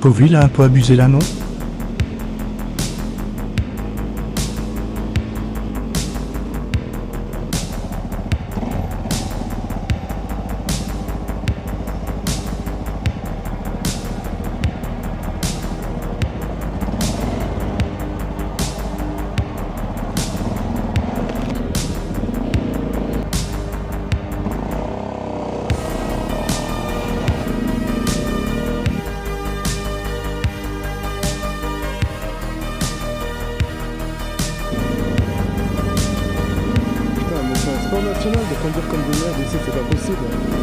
Pauvre, il a un peu abusé là, non? Putain, mais c'est un sport national de conduire comme des merdes ici, c'est pas possible.